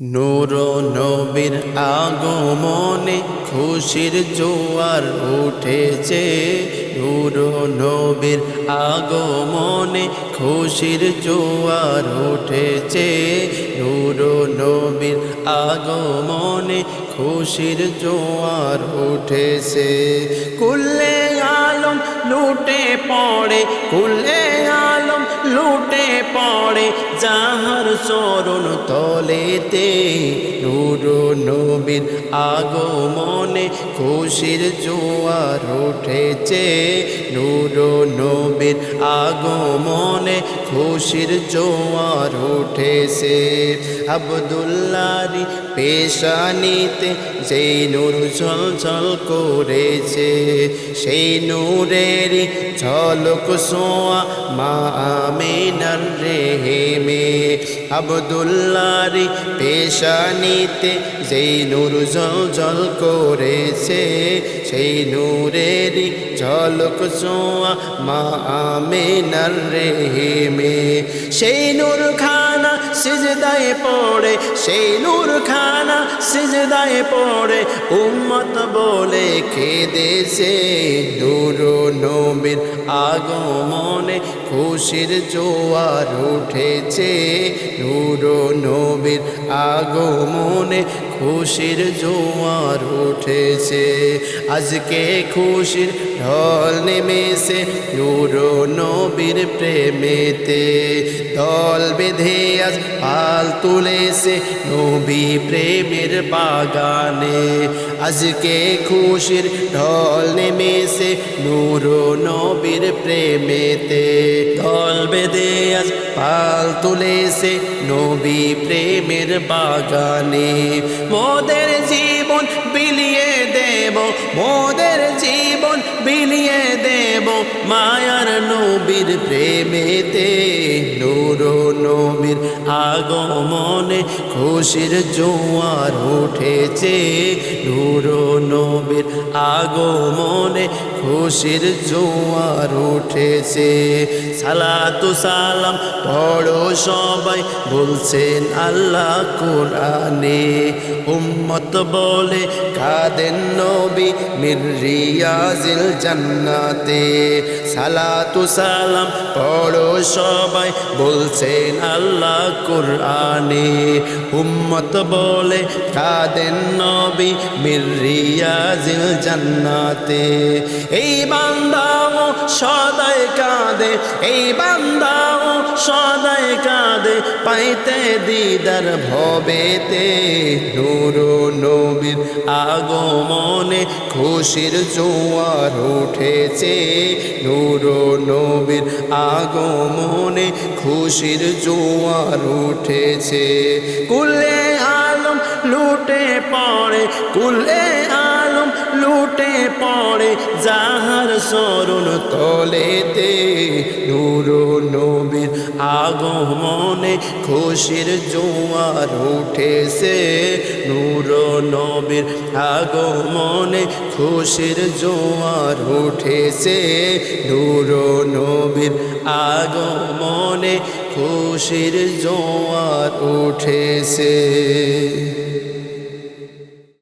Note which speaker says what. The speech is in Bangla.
Speaker 1: নূর নবীর আগমনে খুশির জোয়ার উঠেছে। নূর নবীর আগমনে খুশির জোয়ার উঠেছে। নূর নবীর আগমনে খুশির জোয়ার উঠেছে। কুল্লে আলম লুটে পড়ে, কুল্লে আলম লুটে পড়ে যাহার চরণ তলেতে। নূর নবীর আগমনে খুশির জোয়ার উঠেছে। নূর নবীর আগমনে খুশির জোয়ার উঠেছে। আব্দুল্লাহর পেশানিতে যেই নূর ঝলঝল করেছে, সেই নূরেরই ঝলক ছোঁয়া মা আমিনার রেহেমে। আব্দুল্লাহর পেশানিতে যেই নূর ঝলঝল করেছে, সেই নূরেরই ঝলক ছোঁয়া মা আমিনার রেহেমে। সেই নূর খানা সিজদায় পড়ে, সেই নূর খানা সিজদায় পড়ে উম্মত বলে কেঁদেছে। নূর নবীর আগমনে খুশির জোয়ার উঠেছে। নূর নবীর আগমনে খুশির জোয়ার উঠেছে। আজকে খুশির ঢল নেমেছে নূর নবীর প্রেমেতে। দল বেঁধে আজ পাল তুলেছে নবী প্রেমের বাগানে। আজকে খুশির ঢল নেমেছে নূর নবীর প্রেমেতে। দল বেঁধে আজ পাল তুলেছে নবী প্রেমের বাগানে। মোদের জীবন বিলিয়ে দেব, মোদের জীবন বিলিয়ে দেব মায়ার নবীর প্রেমেতে। নূর নবীর আগমনে খুশির জোয়ার উঠেছে। নূর নবীর আগমনে খুশির জোয়ার উঠেছে। সালাতু সালাম পড়ো সবাই বলছেন আল্লাহ কোরআনে। উম্মত বলে কাঁদেন নবী মির রিয়াজিল জান্নাতে। সালাতু সালাম পড়ো সবাই বলছেন আল্লাহ কোরআনে। উম্মত বলে কাঁদেন নবী মির রিয়াজিল জান্নাতে। এই বান্দাও সদাই কাঁদে, এই বান্দাও সদাই কাঁদে পাইতে দিদার ভবেতে। নূর নবীর আগমনে খুশির জোয়ার উঠেছে। নূর নবীর আগমনে খুশির জোয়ার উঠেছে। কুল্লে আলম লুটে পড়ে, কুল্লে আলম লুটে পড়ে যাহার চরণ তলেতে। নূর নবীর আগমনে খুশির জোয়ার উঠেছে। নূর নবীর আগমনে খুশির জোয়ার উঠেছে। নূর নবীর আগমনে খুশির জোয়ার উঠেছে।